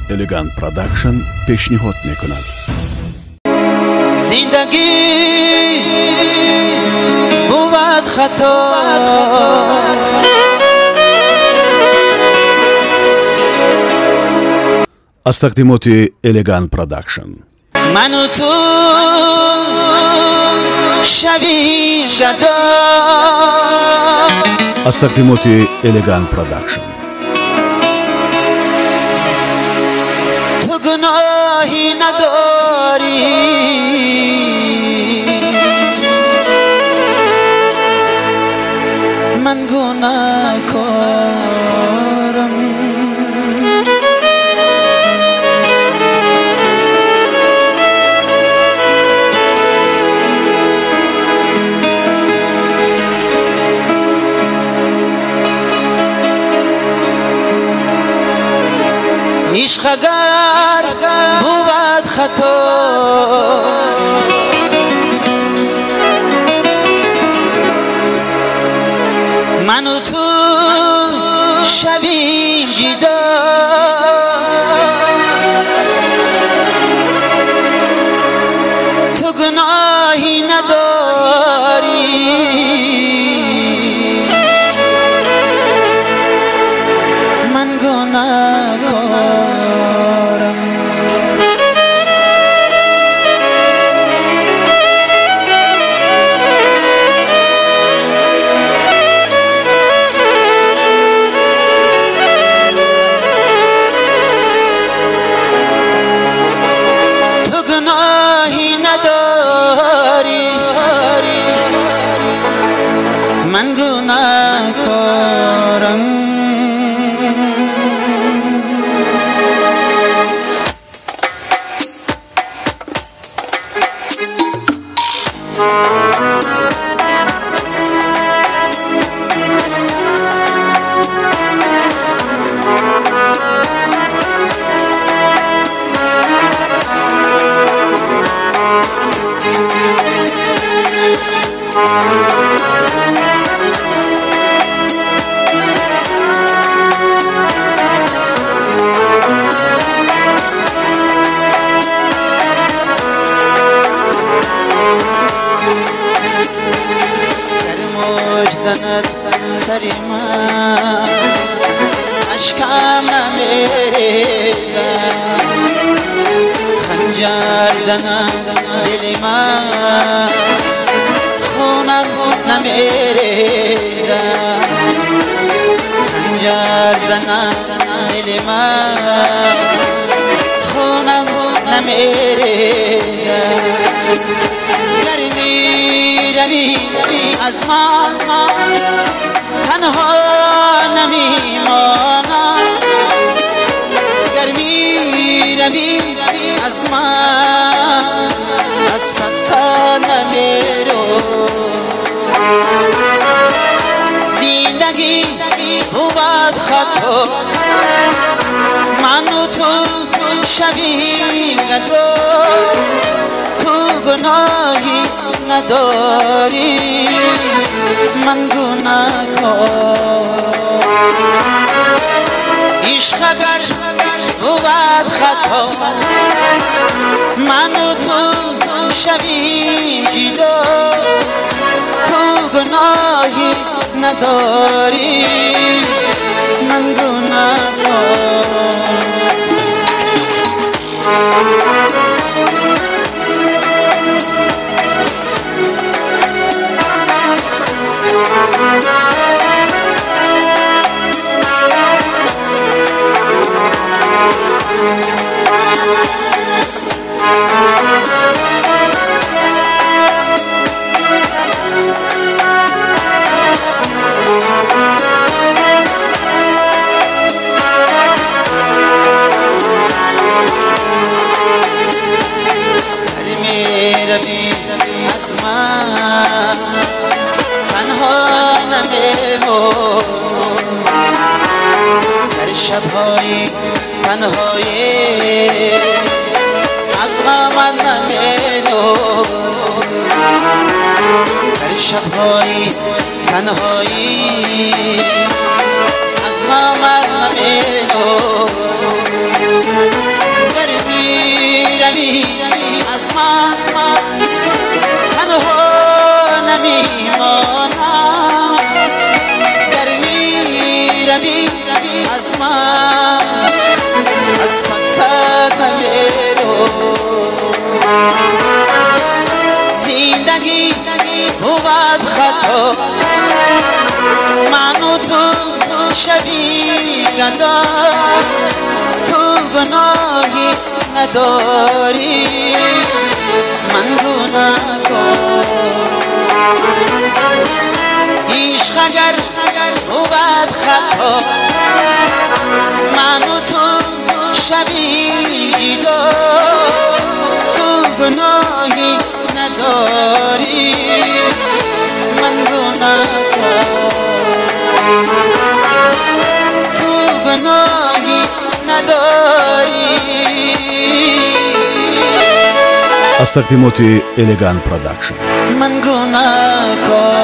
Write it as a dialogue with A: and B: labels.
A: Elegant Production پیشنهاد میکند.
B: زندگی بود خطا
A: از تقدیمات Elegant Production.
B: من و تو شبیم گدا
A: از تقدیمات Elegant Production.
B: تو گناهی نداری من گناهکارم عشق اگر بود خطا من و تو شبیم جدا تو گناهی نداری من گناهکارم تو گناهی نداری من گناهکارم زند سری من اشکم نمیریزد خنجر زند دل من خون نمیریزد خنجر زند دل من خون نمیریزد روی از من تنها نمیمانم گر میروی از من از پسا نمیرو زندگی بود خطا من و تو شبیم گدا تو گناهی نداری من گناهکار عشق اگر بود خطا من و تو شبیم جدا تو گناهی نداری من گناهکار از من تنها نمیمون در شب‌های تنهایی از غمت نمیمون در شب‌های تنهایی از غمت نمیمون گناهی نداری من گناهکار عشق اگر بود خطا من و تو شوی تو گناهی نداری من گناهکار تو گناهی نداری.
A: از تقدیمات الگان پروداکشن.
B: من گناهکارم